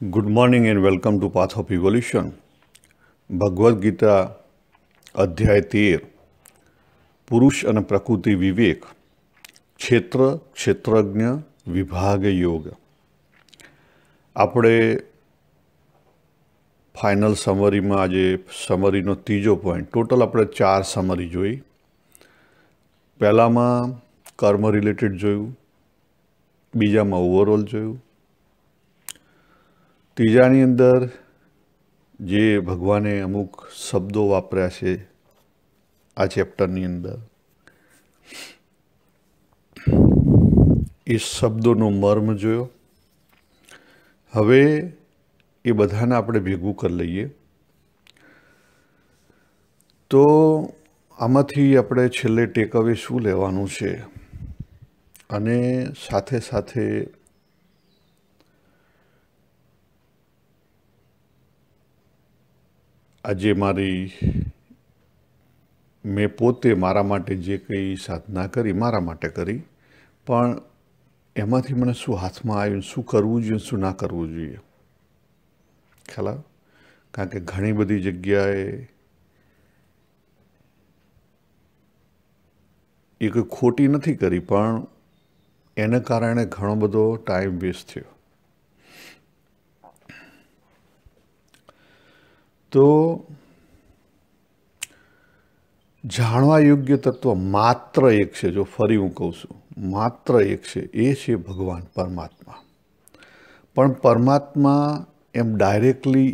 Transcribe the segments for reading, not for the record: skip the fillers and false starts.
Good morning and welcome to Path of Evolution. Bhagavad Gita અધ્યાય 13 પુરુષ અને પ્રકૃતિ વિવેક ક્ષેત્ર ક્ષેત્રજ્ઞ વિભાગ યોગ. આપણે ફાઇનલ સમરીમાં આજે સમરીનો ત્રીજો પોઈન્ટ, ટોટલ આપણે 4 સમરી જોઈ. પહેલામાં કર્મ રિલેટેડ જોયું, બીજામાં ઓવરઓલ જોયું, ત્રીજાની અંદર જે ભગવાને અમુક શબ્દો વાપર્યા છે આ ચેપ્ટરની અંદર, એ શબ્દોનો મર્મ જોયો. હવે એ બધાને આપણે ભેગું કરી લઈએ તો આમાંથી આપણે છેલ્લે ટેકઅવે શું લેવાનું છે, અને સાથે સાથે આજે મેં પોતે મારા માટે જે કંઈ સાધના કરી મારા માટે કરી, પણ એમાંથી મને શું હાથમાં આવ્યું, શું કરવું જોઈએ, શું ના કરવું જોઈએ. ખ્યાલ આવે? કારણ કે ઘણી બધી જગ્યાએ એ કોઈ ખોટી નથી કરી, પણ એને કારણે ઘણો બધો ટાઈમ વેસ્ટ થયો. તો જાણવા યોગ્ય તત્વ માત્ર એક છે. જો ફરી હું કહું છું, માત્ર એક છે, એ છે ભગવાન પરમાત્મા. પણ પરમાત્મા એમ ડાયરેક્ટલી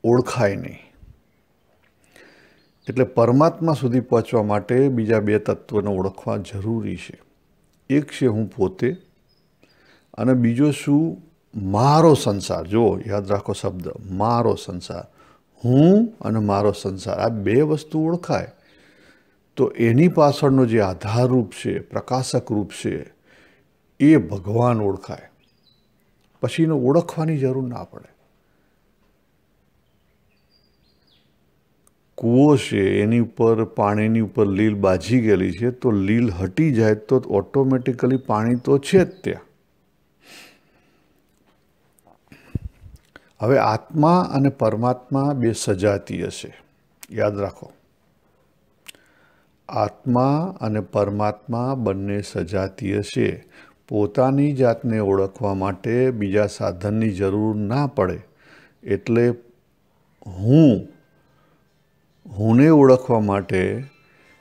ઓળખાય નહીં. એટલે પરમાત્મા સુધી પહોંચવા માટે બીજા બે તત્વને ઓળખવા જરૂરી છે. એક છે હું પોતે, અને બીજો શું? મારો સંસાર. જો યાદ રાખો શબ્દ, મારો સંસાર. હું અને મારો સંસાર, આ બે વસ્તુ ઓળખાય તો એની પાછળનો જે આધારરૂપ છે, પ્રકાશક રૂપ છે, એ ભગવાન ઓળખાય. પછી એને ઓળખવાની જરૂર ના પડે. કૂવો છે, એની ઉપર પાણીની ઉપર લીલ બાજી ગયેલી છે, તો લીલ હટી જાય તો ઓટોમેટિકલી પાણી તો છે જ ત્યાં. હવે આત્મા અને પરમાત્મા બે સજાતીય છે, યાદ રાખો. આત્મા અને પરમાત્મા બંને સજાતીય છે. પોતાની જાતને ઓળખવા માટે બીજા સાધનની જરૂર ના પડે. એટલે હુંને ઓળખવા માટે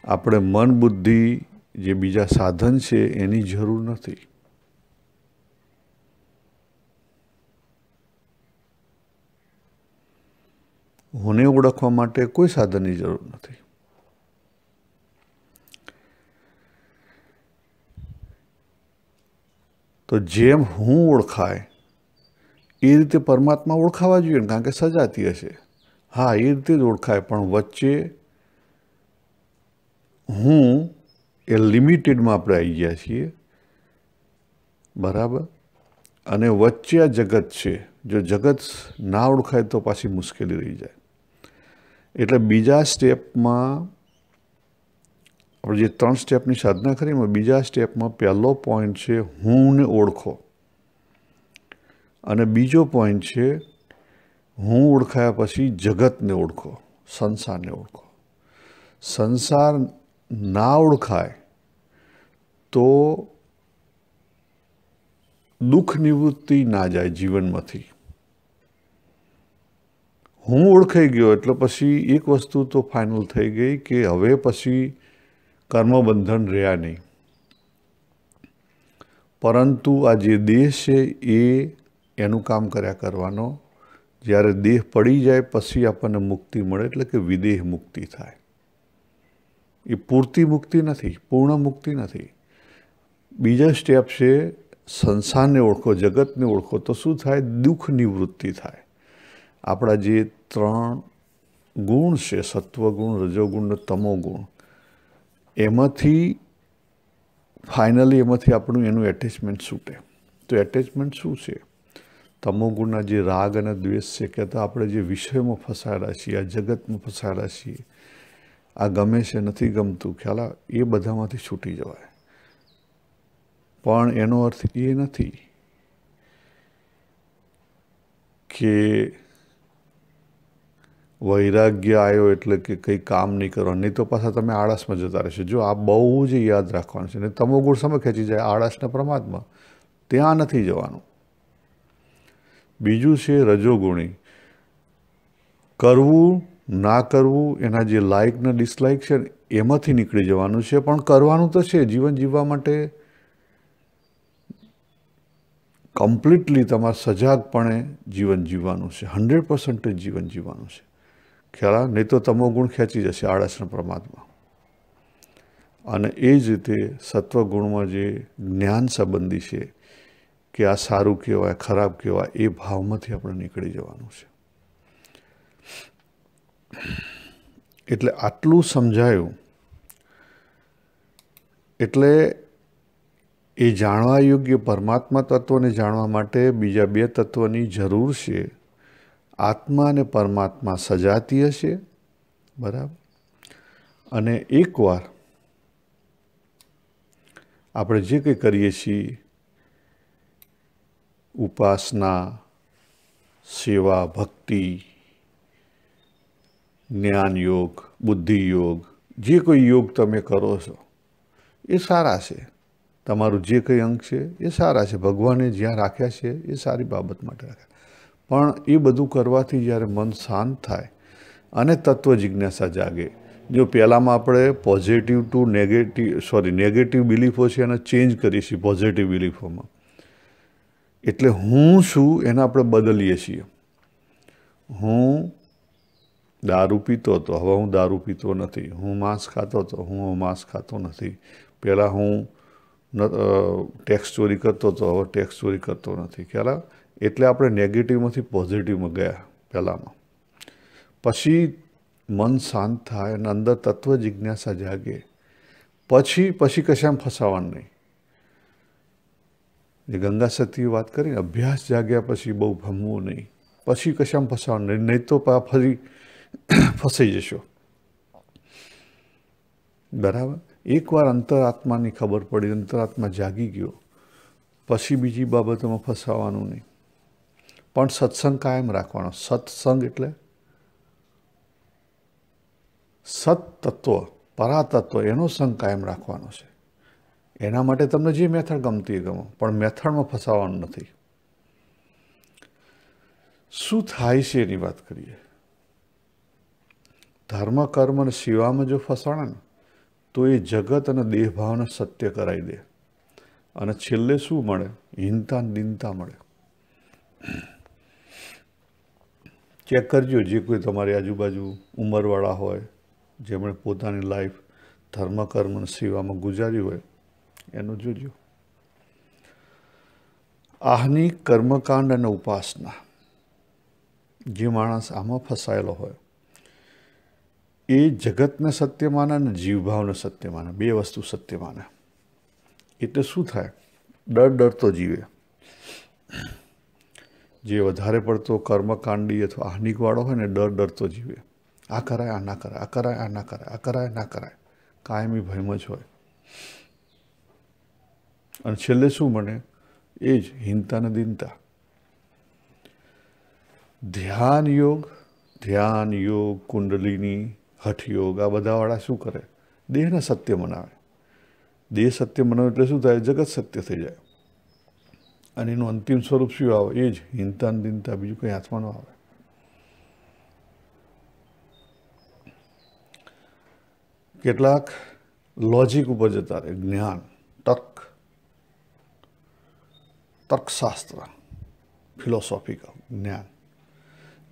આપણે મન બુદ્ધિ જે બીજા સાધન છે એની જરૂર નથી. હુંને ઓળખવા માટે કોઈ સાધનની જરૂર નથી. તો જેમ હું ઓળખાય એ રીતે પરમાત્મા ઓળખાવા જોઈએ, કારણ કે સજાતીય છે. હા, એ રીતે જ ઓળખાય, પણ વચ્ચે હું એ લિમિટેડમાં આપણે આવી ગયા છીએ, બરાબર. અને વચ્ચે આ જગત છે. જો જગત ના ઓળખાય તો પાછી મુશ્કેલી રહી જાય. એટલે બીજા સ્ટેપમાં આપણે જે 3 સ્ટેપની સાધના કરી, એમાં બીજા સ્ટેપમાં પહેલો પોઈન્ટ છે હુંને ઓળખો, અને બીજો પોઈન્ટ છે હું ઓળખાયા પછી જગતને ઓળખો, સંસારને ઓળખો. સંસાર ના ઓળખાય તો દુઃખ નિવૃત્તિ ના જાય જીવનમાંથી. હું ઓળખાઈ ગયો એટલે પછી એક વસ્તુ તો ફાઇનલ થઈ ગઈ કે હવે પછી કર્મબંધન રહ્યા નહીં. પરંતુ આ જે દેહ છે એ એનું કામ કર્યા કરવાનો. જ્યારે દેહ પડી જાય પછી આપણને મુક્તિ મળે, એટલે કે વિદેહ મુક્તિ થાય. એ પૂરતી મુક્તિ નથી, પૂર્ણ મુક્તિ નથી. બીજો સ્ટેપ છે સંસારને ઓળખો, જગતને ઓળખો, તો શું થાય? દુઃખ નિવૃત્તિ થાય. આપણા જે 3 ગુણ છે, સત્વગુણ, રજોગુણ અને તમોગુણ, એમાંથી ફાઇનલી એનું એટેચમેન્ટ છૂટે. તો એટેચમેન્ટ શું છે? તમોગુણના જે રાગ અને દ્વેષ છે, કે તો આપણે જે વિષયમાં ફસાયેલા છીએ, આ જગતમાં ફસાયેલા છીએ, આ ગમે છે, નથી ગમતું, ખ્યાલ આવે? એ બધામાંથી છૂટી જવાય. પણ એનો અર્થ એ નથી કે વૈરાગ્ય આવ્યો એટલે કે કંઈ કામ નહીં કરવાનું, નહીં તો પાછા તમે આળસમાં જતા રહેશો. જો આ બહુ જ યાદ રાખવાનું છે. ને તમોગુણ સમય ખેંચી જાય આળસના પ્રમાદમાં, ત્યાં નથી જવાનું. બીજું છે રજોગુણી. કરવું ના કરવું, એના જે લાઇક ને ડિસલાઇક છે એમાંથી નીકળી જવાનું છે. પણ કરવાનું તો છે. જીવન જીવવા માટે કમ્પ્લીટલી તમારે સજાગપણે જીવન જીવવાનું છે. 100% જીવન જીવવાનું છે. ખ્યાલ? નહીં તો તમોગુણ ખેંચી જશે આળસના પ્રમાદમાં. અને એ જ રીતે સત્વગુણમાં જે જ્ઞાન સંબંધી છે કે આ સારું કહેવાય ખરાબ કહેવાય, એ ભાવમાંથી આપણે નીકળી જવાનું છે. એટલે આટલું સમજાયું. એટલે એ જાણવા યોગ્ય પરમાત્મા તત્વને જાણવા માટે બીજા બે તત્વની જરૂર છે. આત્મા અને પરમાત્મા સજાતીય છે, બરાબર. અને એકવાર આપણે જે કંઈ કરીએ છીએ, ઉપાસના, સેવા, ભક્તિ, જ્ઞાન યોગ, બુદ્ધિ યોગ, જે કોઈ યોગ તમે કરો છો એ સારા છે. તમારું જે કંઈ અંગ છે એ સારા છે. ભગવાને જ્યાં રાખ્યા છે એ સારી બાબત માટે રાખ્યા. પણ એ બધું કરવાથી જ્યારે મન શાંત થાય અને તત્વ જિજ્ઞાસા જાગે. જો પહેલાંમાં આપણે પોઝિટિવ ટુ નેગેટિવ બિલીફો છે એને ચેન્જ કરીએ છીએ પોઝિટિવ બિલીફોમાં. એટલે હું શું એને આપણે બદલીએ છીએ. હું દારૂ પીતો હતો, હવે હું દારૂ પીતો નથી. હું માંસ ખાતો હતો, હું માંસ ખાતો નથી. પહેલાં હું ટેક્સ ચોરી કરતો હતો, હવે ટેક્સ ચોરી કરતો નથી. ખ્યાલ? એટલે આપણે નેગેટિવમાંથી પોઝિટિવમાં ગયા પહેલાંમાં. પછી મન શાંત થાય અને અંદર તત્વ જિજ્ઞાસા જાગે, પછી કશામાં ફસાવાનું નહીં. જે ગંગા સતીએ વાત કરી, અભ્યાસ જાગ્યા પછી બહુ ભમવું નહીં, પછી કશામાં ફસાવાનું નહીં. નહીં તો ફરી ફસાઈ જશો. બરાબર. એકવાર અંતરાત્માની ખબર પડી, અંતરાત્મા જાગી ગયો, પછી બીજી બાબતોમાં ફસાવાનું નહીં. પણ સત્સંગ કાયમ રાખવાનો. સત્સંગ એટલે સત્તત્વ, પરાતત્વ, એનો સંગ કાયમ રાખવાનો છે. એના માટે તમને જે મેથડ ગમતી એ ગમો, પણ મેથડમાં ફસાવાનું નથી. શું થાય છે એની વાત કરીએ. ધર્મ, કર્મ અને સેવામાં જો ફસાણે ને તો એ જગત અને દેહભાવને સત્ય કરાવી દે. અને છેલ્લે શું મળે? હીનતા દીનતા મળે. ચેક કરજો, જે કોઈ તમારી આજુબાજુ ઉંમરવાળા હોય, જેમણે પોતાની લાઈફ ધર્મ, કર્મ અને સેવામાં ગુજારી હોય, એનું જોજો. આહની કર્મકાંડ અને ઉપાસના, જે માણસ આમાં ફસાયેલો હોય એ જગતને સત્ય માને અને જીવભાવને સત્ય માને. બે વસ્તુ સત્ય માને. એટલે શું થાય? ડરતો જીવે. જે વધારે પડતો કર્મકાંડી અથવા આહનિકવાળો હોય ને ડરતો જીવે. આ કરાય, આ ના કરાય, આ કરાય, આ ના કરાય, આ કરાય, ના કરાય. કાયમી ભયમાં જ હોય. અને છેલ્લે શું બને? એ જ હીનતા ને દીનતા. ધ્યાન યોગ, કુંડલીની, હઠ યોગ, આ બધાવાળા શું કરે? દેહને સત્ય મનાવે. દેહ સત્ય મનાવે એટલે શું થાય? જગત સત્ય થઈ જાય. અને એનું અંતિમ સ્વરૂપ શું આવે? એ જ હીનતા ને દીનતા. બીજું કંઈ હાથમાં ન આવે. કેટલાક લોજિક ઉપર જતા રહે. જ્ઞાન, તર્કશાસ્ત્ર, ફિલોસોફિકલ જ્ઞાન.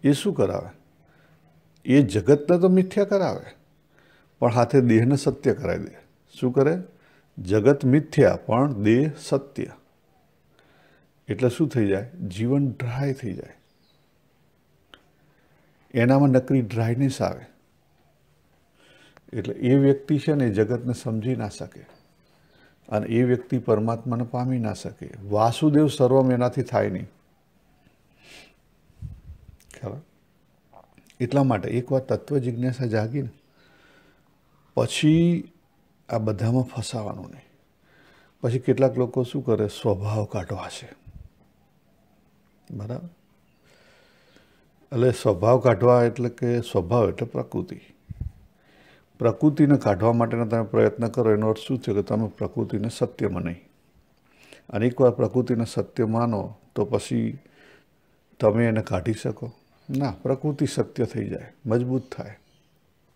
એ શું કરાવે? એ જગતને તો મિથ્યા કરાવે, પણ હાથે દેહને સત્ય કરાવી દે. શું કરે? જગત મિથ્યા પણ દેહ સત્ય. એટલે શું થઈ જાય? જીવન ડ્રાય થઈ જાય. એનામાં નકરી ડ્રાયનેસ આવે. એટલે એ વ્યક્તિ છે ને એ જગતને સમજી ના શકે અને એ વ્યક્તિ પરમાત્માને પામી ના શકે. વાસુદેવ સર્વમ એનાથી થાય નહીં. ખ્યાલ? એટલા માટે એકવાર તત્વ જિજ્ઞાસા જાગીને પછી આ બધામાં ફસાવાનું નહીં. પછી કેટલાક લોકો શું કરે? સ્વભાવ કાઢવા છે. બરાબર. એટલે સ્વભાવ કાઢવા એટલે કે સ્વભાવ એટલે પ્રકૃતિ. પ્રકૃતિને કાઢવા માટેના તમે પ્રયત્ન કરો એનો અર્થ શું છે કે તમે પ્રકૃતિને સત્યમાં નહીં. અને એકવાર પ્રકૃતિને સત્ય માનો તો પછી તમે એને કાઢી શકો ના. પ્રકૃતિ સત્ય થઈ જાય, મજબૂત થાય,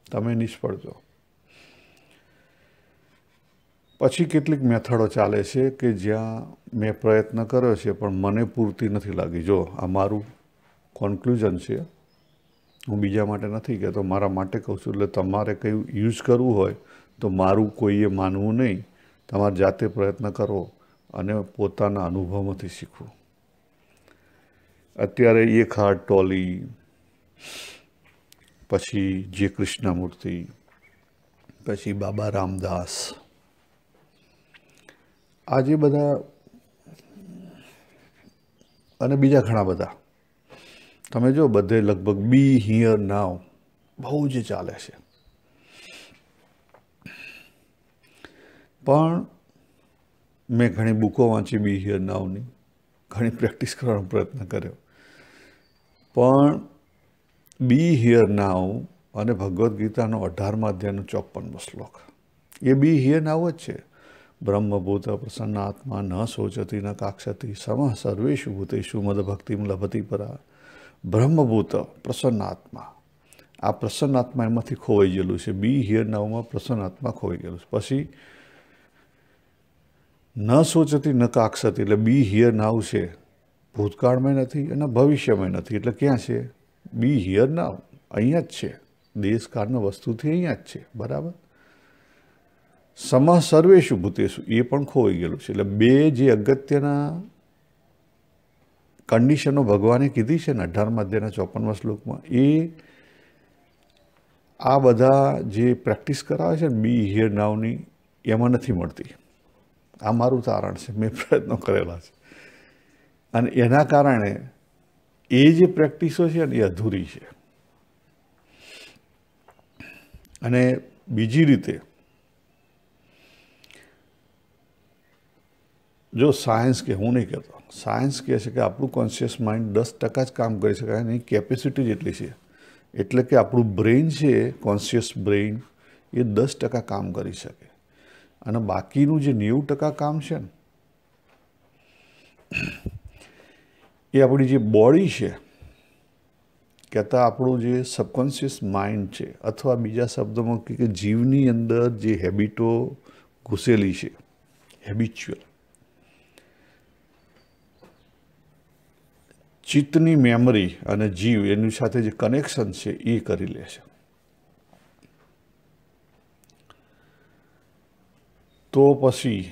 તમે નિષ્ફળ જાઓ. પછી કેટલીક મેથડો ચાલે છે કે જ્યાં મેં પ્રયત્ન કર્યો છે પણ મને પૂરતી નથી લાગી. જો આ મારું કોન્ક્લુઝન છે, હું બીજા માટે નથી કહેતો, મારા માટે કહું છું. એટલે તમારે કંઈ યુઝ કરવું હોય તો મારું કોઈએ માનવું નહીં, તમારે જાતે પ્રયત્ન કરો અને પોતાના અનુભવમાંથી શીખવું. અત્યારે એક હાર્ટ ટોલી, પછી જે કૃષ્ણમૂર્તિ, પછી બાબા રામદાસ, આ જે બધા અને બીજા ઘણા બધા તમે જો બધે લગભગ બી હિયર નાવ બહુ જ ચાલે છે. પણ મેં ઘણી બુકો વાંચી બી હિયર નાવની, ઘણી પ્રેક્ટિસ કરવાનો પ્રયત્ન કર્યો. પણ બી હિયર નાવ અને ભગવદ્ ગીતાનો 18મા અધ્યાયનો 54મો શ્લોક એ બી હિયર નાવ જ છે. બ્રહ્મભૂત પ્રસન્નાત્મા ન શોચતી ન કાક્ષતી સમઃ સર્વેષુ ભૂતેષુ મદભક્તિમ લભતી પરા. બ્રહ્મભૂત પ્રસન્નાત્મા, આ પ્રસન્નાત્મા એમાંથી ખોવાઈ ગયેલું છે. બી હિયર નાવમાં પ્રસન્નાત્મા ખોવાઈ ગયેલું છે. પછી ન સોચતી ન કાક્ષતી એટલે બી હિયર નાવ છે, ભૂતકાળમાં નથી અને ભવિષ્યમાં નથી. એટલે ક્યાં છે? બી હિયર નાવ, અહીંયા જ છે, દેશકાળના વસ્તુથી અહીંયા જ છે. બરાબર. સમઃ સર્વેષુ ભૂતેષુ એ પણ ખોવાઈ ગયેલું છે. એટલે બે જે અગત્યના કન્ડિશનો ભગવાને કીધી છે ને 18મા અધ્યાયના 54મા શ્લોકમાં, એ આ બધા જે પ્રેક્ટિસ કરાવે છે ને બી હિયર નાવની, એમાં નથી મળતી. આ મારું તારણ છે, મેં પ્રયત્નો કરેલા છે. અને એના કારણે એ જે પ્રેક્ટિસો છે ને એ અધૂરી છે. અને બીજી રીતે જો સાયન્સ કે, હું નહીં કહેતો, સાયન્સ કહે છે કે આપણું કોન્શિયસ માઇન્ડ 10% જ કામ કરી શકાય, એની કેપેસિટી જેટલી છે. એટલે કે આપણું બ્રેઇન છે, કોન્શિયસ બ્રેઇન, એ 10% કામ કરી શકે. અને બાકીનું જે 90% કામ છે ને એ આપણી જે બોડી છે, કહેતા આપણું જે સબકોન્શિયસ માઇન્ડ છે, અથવા બીજા શબ્દોમાં કે જીવની અંદર જે હેબિટો ઘૂસેલી છે, હેબિચ્યુઅલ, ચિત્તની મેમરી અને જીવ એની સાથે જે કનેક્શન છે એ કરી લે છે. તો પછી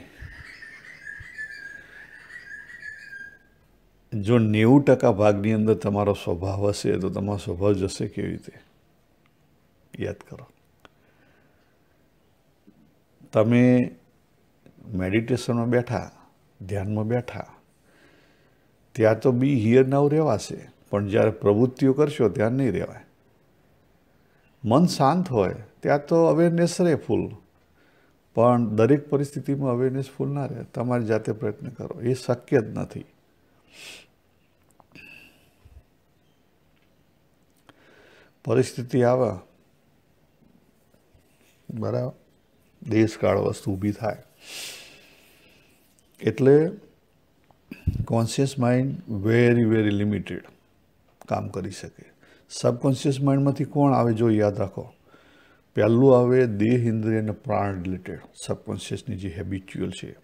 જો 90% ભાગની અંદર તમારો સ્વભાવ હશે તો તમારો સ્વભાવ જશે કેવી રીતે? યાદ કરો. તમે મેડિટેશનમાં બેઠા, ધ્યાનમાં બેઠા, ત્યાં તો બી હિયર નાવ રહેવાશે, પણ જ્યારે પ્રવૃત્તિઓ કરશો ત્યાં નહીં રહેવાય. મન શાંત હોય ત્યાં તો અવેરનેસ રહે ફૂલ, પણ દરેક પરિસ્થિતિમાં અવેરનેસ ફૂલ ના રહે. તમારી જાતે પ્રયત્ન કરો, એ શક્ય જ નથી. પરિસ્થિતિ આવે, બરાબર, દેશકાળ વસ્તુ ઊભી થાય એટલે કોન્શિયસ માઇન્ડ વેરી લિમિટેડ કામ કરી શકે. સબકોન્શિયસ માઇન્ડમાંથી કોણ આવે જો યાદ રાખો, પહેલું આવે દેહ, ઇન્દ્રિય અને પ્રાણ રિલેટેડ સબકોન્શિયસની જે હેબિચ્યુઅલ છે.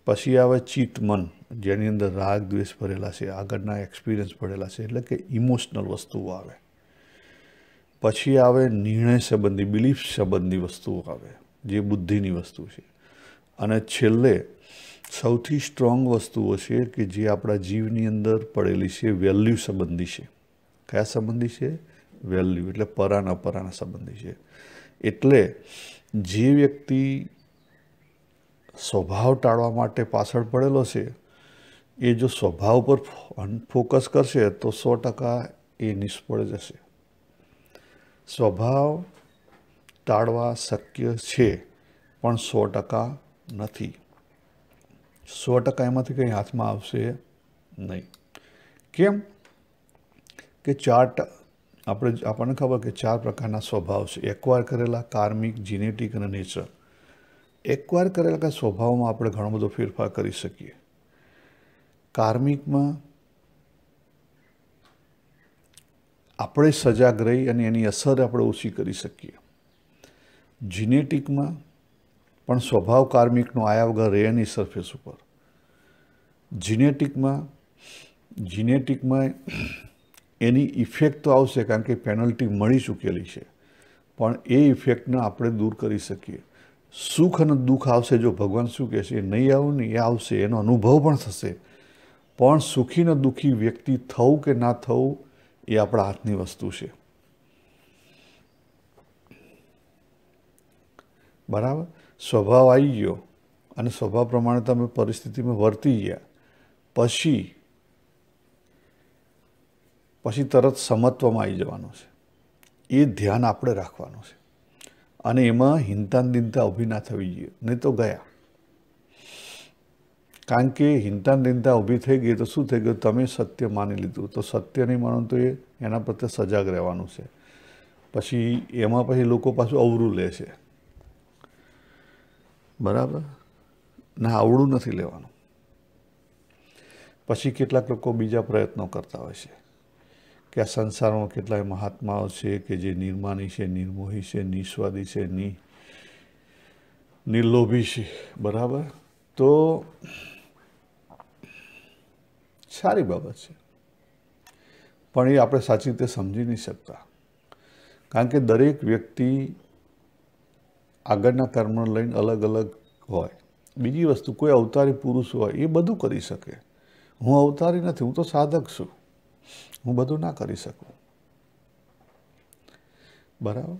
પછી આવે ચિત્ત, મન, જેની અંદર રાગ દ્વેષ ભરેલા છે, આગળના એક્સપિરિયન્સ ભરેલા છે, એટલે કે ઇમોશનલ વસ્તુઓ આવે. પછી આવે નિર્ણય સંબંધી, બિલીફ સંબંધી વસ્તુઓ આવે, જે બુદ્ધિની વસ્તુ છે. અને છેલ્લે સૌથી સ્ટ્રોંગ વસ્તુઓ છે કે જે આપણા જીવની અંદર પડેલી છે, વેલ્યુ સંબંધી છે. કયા સંબંધી છે? વેલ્યુ, એટલે પરાના અપરાના સંબંધી છે. એટલે જે વ્યક્તિ સ્વભાવ ટાળવા માટે પાછળ પડેલો છે, એ જો સ્વભાવ પર ફોકસ કરશે તો 100% એ નિષ્ફળ જશે. સ્વભાવ ટાળવા શક્ય છે પણ 100% નથી. 100% એમાંથી કંઈ હાથમાં આવશે નહીં. કેમ? કે આપણને ખબર કે 4 પ્રકારના સ્વભાવ છે. એકવાર કરેલા, કાર્મિક, જીનેટિક અને નેચર. એકવાર કરેલા સ્વભાવમાં આપણે ઘણો બધો ફેરફાર કરી શકીએ. કાર્મિકમાં આપણે સજાગ રહી અને એની અસર આપણે ઓછી કરી શકીએ. જીનેટિકમાં પણ સ્વભાવ કાર્મિકનો આયા વગર રહે નહીં સરફેસ ઉપર. જીનેટિકમાં એની ઇફેક્ટ તો આવશે, કારણ કે પેનલ્ટી મળી ચૂકેલી છે, પણ એ ઇફેક્ટને આપણે દૂર કરી શકીએ. સુખ અને દુઃખ આવશે, જો ભગવાન શું કહે છે, એ નહીં આવું ને એ આવશે, એનો અનુભવ પણ થશે, પણ સુખી ને દુઃખી વ્યક્તિ થવું કે ના થવું એ આપણા હાથની વસ્તુ છે. બરાબર? સ્વભાવ આવી ગયો અને સ્વભાવ પ્રમાણે તમે પરિસ્થિતિમાં વર્તી ગયા, પછી તરત સમત્વમાં આવી જવાનું છે. એ ધ્યાન આપણે રાખવાનું છે અને એમાં હિંતા દિનતા ઊભી ના થવી જોઈએ, નહીં તો ગયા. કારણ કે હિંતા દિનતા ઊભી થઈ ગઈ તો શું થઈ ગયું, તમે સત્ય માની લીધું, તો સત્ય નહીં માનો તો એના પ્રત્યે સજાગ રહેવાનું છે. પછી લોકો પાછું અવરું લે છે. બરાબર? ના, આવડું નથી લેવાનું. પછી કેટલાક લોકો બીજા પ્રયત્નો કરતા હોય છે કે આ સંસારમાં કેટલાય મહાત્માઓ છે કે જે નિર્માની છે, નિર્મોહી છે, નિસ્વાદી છે, નિર્લોભી છે. બરાબર? તો સારી બાબત છે, પણ એ આપણે સાચી રીતે સમજી નહીં શકતા, કારણ કે દરેક વ્યક્તિ આગળના કર્મને લઈને અલગ અલગ હોય. બીજી વસ્તુ, કોઈ અવતારી પુરુષ હોય એ બધું કરી શકે. હું અવતારી નથી, હું તો સાધક છું, હું બધું ના કરી શકું. બરાબર?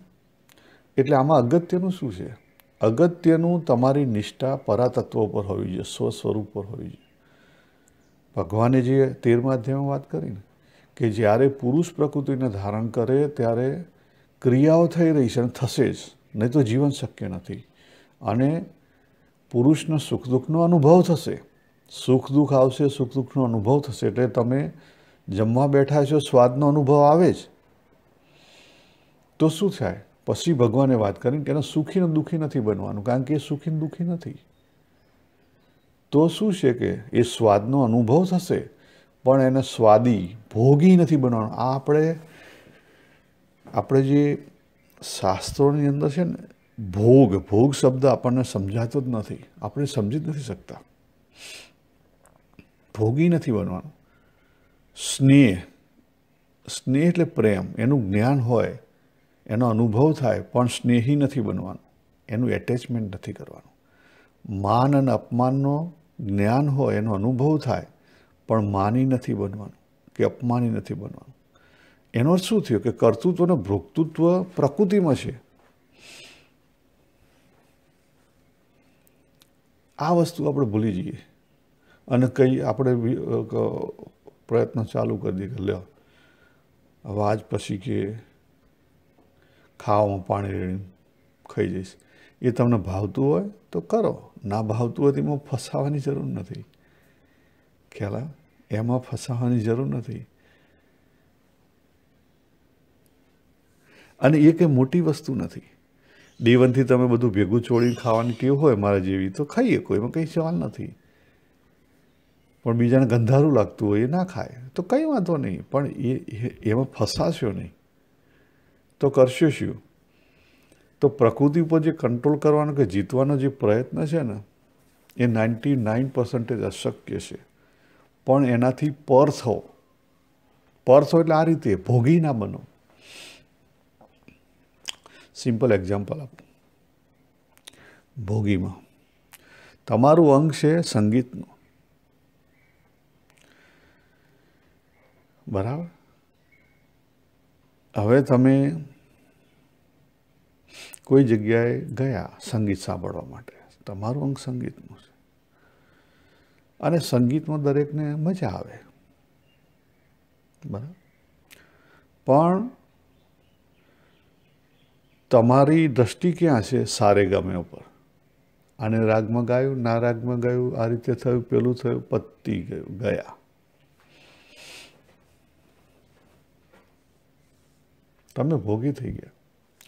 એટલે આમાં અગત્યનું શું છે? અગત્યનું તમારી નિષ્ઠા પરાતત્વ પર હોવી જોઈએ, સ્વસ્વરૂપ પર હોવી જોઈએ. ભગવાને જે 13મા અધ્યાયમાં વાત કરી ને, કે જ્યારે પુરુષ પ્રકૃતિને ધારણ કરે ત્યારે ક્રિયાઓ થઈ રહી છે અને થશે જ, નહીં તો જીવન શક્ય નથી. અને પુરુષનો સુખ દુઃખનો અનુભવ થશે. સુખ દુઃખ આવશે, સુખ દુઃખનો અનુભવ થશે. એટલે તમે જમવા બેઠા છો, સ્વાદનો અનુભવ આવે જ, તો શું થાય? પછી ભગવાને વાત કરી કે એને સુખી ને દુઃખી નથી બનવાનું, કારણ કે એ સુખી ને દુઃખી નથી. તો શું છે કે એ સ્વાદનો અનુભવ થશે, પણ એને સ્વાદી, ભોગી નથી બનવાનું. આ આપણે જે શાસ્ત્રોની અંદર છે ને, ભોગ શબ્દ આપણને સમજાતો જ નથી, આપણે સમજી જ નથી શકતા. ભોગી નથી બનવાનું. સ્નેહ એટલે પ્રેમ, એનું જ્ઞાન હોય, એનો અનુભવ થાય, પણ સ્નેહી નથી બનવાનું, એનું એટેચમેન્ટ નથી કરવાનું. માન અને અપમાનનો જ્ઞાન હોય, એનો અનુભવ થાય, પણ માની નથી બનવાનું કે અપમાની નથી બનવાનું. એનો અર્થ શું થયો કે કર્તૃત્વ અને ભોક્તૃત્વ પ્રકૃતિમાં છે. આ વસ્તુ આપણે ભૂલી જઈએ અને આપણે પ્રયત્ન ચાલુ કરી દઈએ કે લ્યો હવે આજ પછી કે ખાવામાં પાણી રેડીને ખાઈ જઈશ. એ તમને ભાવતું હોય તો કરો, ના ભાવતું હોય તો એમાં ફસાવાની જરૂર નથી. ખ્યાલ આવે? એમાં ફસાવાની જરૂર નથી. અને એ કંઈ મોટી વસ્તુ નથી. D1થી તમે બધું ભેગું છોડીને ખાવાની ટેવ હોય મારા જેવી, તો ખાઈએ, કોઈમાં કંઈ સવાલ નથી. પણ બીજાને ગંધારું લાગતું હોય એ ના ખાય તો કંઈ વાંધો નહીં, પણ એમાં ફસાશો નહીં તો કરશો શું? તો પ્રકૃતિ ઉપર જે કંટ્રોલ કરવાનો કે જીતવાનો જે પ્રયત્ન છે ને, એ 99% અશક્ય છે. પણ એનાથી પર થો એટલે આ રીતે ભોગી ના બનો. સિમ્પલ એક્ઝામ્પલ આપું. ભોગીમાં તમારું અંગ છે સંગીતનું. બરાબર? હવે તમે કોઈ જગ્યાએ ગયા સંગીત સાંભળવા માટે, તમારું અંગ સંગીતનું છે અને સંગીતમાં દરેકને મજા આવે. બરાબર? પણ તમારી દ્રષ્ટિ ક્યાં છે? સારે ગમે ઉપર. આને રાગમાં ગાયું, ના રાગમાં ગાયું, આ રીતે થયું, પેલું થયું, પતી ગયું, ગયા. તમે ભોગી થઈ ગયા.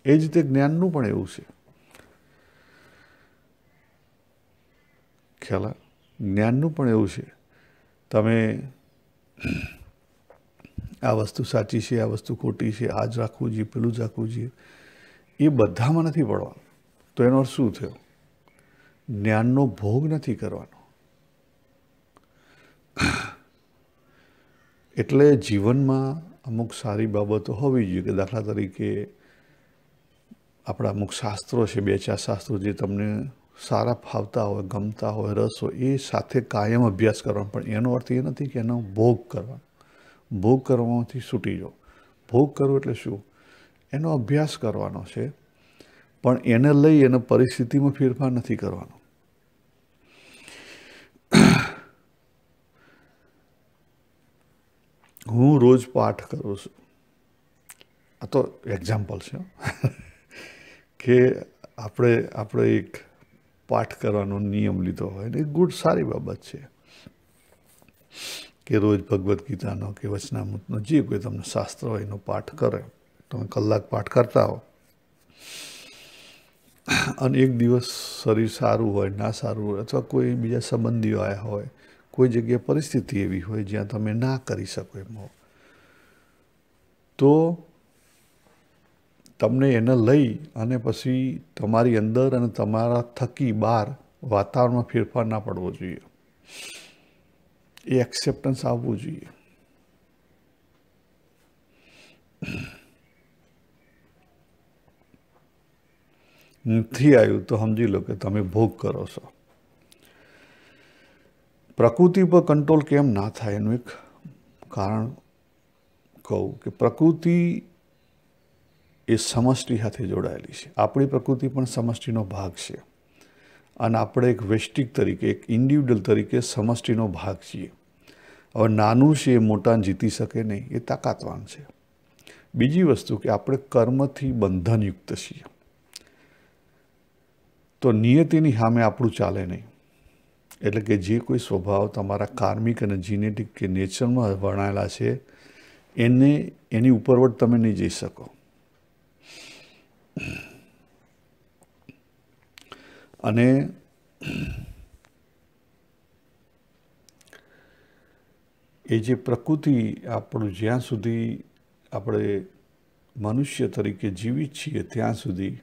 એ જ રીતે જ્ઞાનનું પણ એવું છે. ખ્યાલ જ્ઞાનનું પણ એવું છે. તમે આ વસ્તુ સાચી છે, આ વસ્તુ ખોટી છે, આ જ રાખવું જોઈએ, પેલું જ રાખવું જોઈએ, એ બધામાં નથી પડવાનું. તો એનો અર્થ શું થયો? જ્ઞાનનો ભોગ નથી કરવાનો. એટલે જીવનમાં અમુક સારી બાબતો હોવી જોઈએ કે દાખલા તરીકે આપણા અમુક શાસ્ત્રો છે, 2-4 શાસ્ત્રો જે તમને સારા ફાવતા હોય, ગમતા હોય, રસ હોય, એ સાથે કાયમ અભ્યાસ કરવાનો. પણ એનો અર્થ એ નથી કે એનો ભોગ કરવાનો. ભોગ કરવાથી છૂટી જાઓ. ભોગ કરવો એટલે શું? એનો અભ્યાસ કરવાનો છે, પણ એને લઈ એને પરિસ્થિતિમાં ફેરફાર નથી કરવાનો. હું રોજ પાઠ કરું છું. આ તો એક્ઝામ્પલ છે કે આપણે એક પાઠ કરવાનો નિયમ લીધો હોય ને, એ સારી બાબત છે કે રોજ ભગવદ્ ગીતાનો કે વચનામૃતનો જે કોઈ તમને શાસ્ત્ર હોય એનો પાઠ કરે. તમે કલાક પાઠ કરતા હો અને એક દિવસ શરીર સારું હોય, ના સારું હોય, અથવા કોઈ બીજા સંબંધીઓ આવ્યા હોય, કોઈ જગ્યાએ પરિસ્થિતિ એવી હોય જ્યાં તમે ના કરી શકો એમ હો, તો તમને એને લઈ અને પછી તમારી અંદર અને તમારા થકી બહાર વાતાવરણમાં ફેરફાર ના પડવો જોઈએ. એ એક્સેપ્ટન્સ આવવું જોઈએ. નથી આવ્યું તો સમજી લો કે તમે ભોગ કરો છો. પ્રકૃતિ પર કંટ્રોલ કેમ ના થાય એનું એક કારણ કહું કે પ્રકૃતિ એ સમષ્ટિ સાથે જોડાયેલી છે. આપણી પ્રકૃતિ પણ સમષ્ટિનો ભાગ છે અને આપણે એક વૈશ્વિક તરીકે, એક ઇન્ડિવિડ્યુઅલ તરીકે સમષ્ટિનો ભાગ છીએ. હવે નાનું છે એ મોટાને જીતી શકે નહીં, એ તાકાતવાન છે. બીજી વસ્તુ કે આપણે કર્મથી બંધનયુક્ત છીએ, તો નિયતિની સામે આપણું ચાલે નહીં. એટલે કે જે કોઈ સ્વભાવ તમારા કાર્મિક અને જીનેટિક કે નેચરમાં વર્ણાયેલા છે એની ઉપરવટ તમે નહીં જઈ શકો. અને એ જે પ્રકૃતિ આપણું જ્યાં સુધી આપણે મનુષ્ય તરીકે જીવિત છીએ ત્યાં સુધી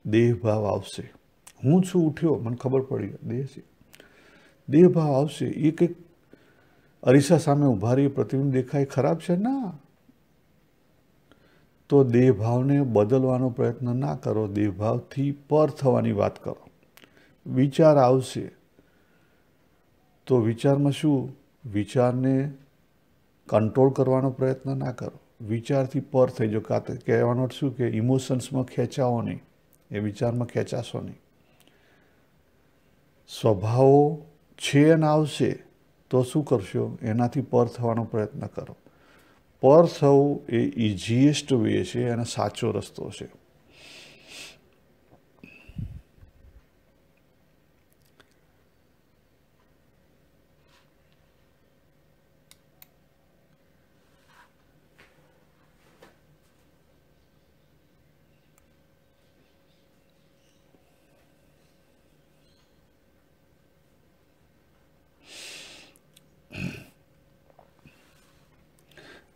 દેહભાવ આવશે. હું છું ઉઠ્યો, મને ખબર પડી દેહ છે, દેહભાવ આવશે. એ કંઈક અરીસા સામે ઉભા રહી પ્રતિબિંબ દેખાય ખરાબ છે ના, તો દેહભાવને બદલવાનો પ્રયત્ન ના કરો. દેહભાવથી પર થવાની વાત કરો. વિચાર આવશે તો વિચારમાં શું? વિચારને કંટ્રોલ કરવાનો પ્રયત્ન ના કરો. વિચારથી પર થઈ જાઓ. કહેવાનો શું કે ઇમોશન્સમાં ખેંચાવો નહીં, એ વિચારમાં ખેંચાશો નહીં. સ્વભાવો છે અને આવશે તો શું કરશો? એનાથી પર થવાનો પ્રયત્ન કરો. પર થવું એ ઇઝીએસ્ટ વે છે અને સાચો રસ્તો છે.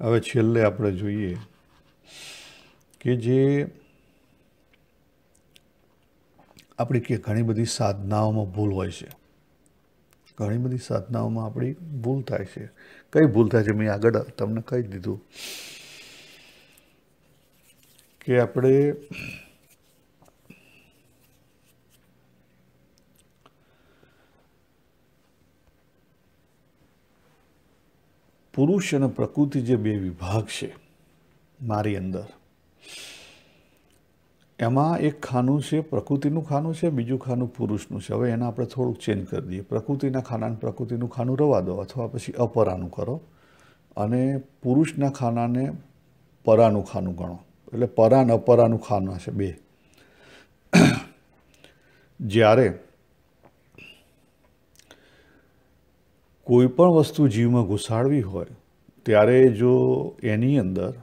હવે છેલ્લે આપણે જોઈએ કે જે આપણી કે ઘણી બધી સાધનાઓમાં ભૂલ હોય છે. ઘણી બધી સાધનાઓમાં આપણી ભૂલ થાય છે. કઈ ભૂલ થાય છે? મેં આગળ તમને કહી દીધું કે આપણે પુરુષ અને પ્રકૃતિ જે બે વિભાગ છે મારી અંદર, એમાં એક ખાનું છે પ્રકૃતિનું ખાનું છે, બીજું ખાનું પુરુષનું છે. હવે એને આપણે થોડુંક ચેન્જ કરી દઈએ. પ્રકૃતિના ખાનાને પ્રકૃતિનું ખાનું રવા દો, અથવા પછી અપરાનું કરો, અને પુરુષના ખાનાને પરાનું ખાનું ગણો. એટલે પરા અને અપરાનું ખાના છે બે. જ્યારે કોઈ પણ વસ્તુ જીવમાં ઘુસાડવી હોય ત્યારે જો એની અંદર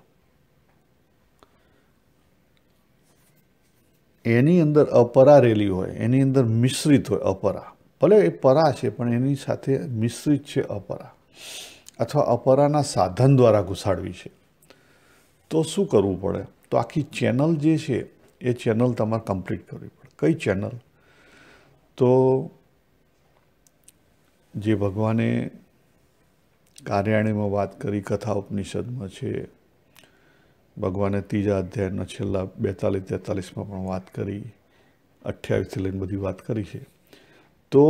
એની અંદર અપરા રેલી હોય, એની અંદર મિશ્રિત હોય અપરા. ભલે એ પરા છે પણ એની સાથે મિશ્રિત છે અપરા, અથવા અપરાના સાધન દ્વારા ઘુસાડવી છે. તો શું કરવું પડે? તો આખી ચેનલ જે છે એ ચેનલ તમારે કમ્પ્લીટ કરવી પડે. કઈ ચેનલ? તો જે ભગવાને કાર્યાણીમાં વાત કરી, કથા ઉપનિષદમાં છે, ભગવાને 3જા અધ્યાયના છેલ્લા 42-43માં પણ વાત કરી, 28થી લઈને બધી વાત કરી છે. તો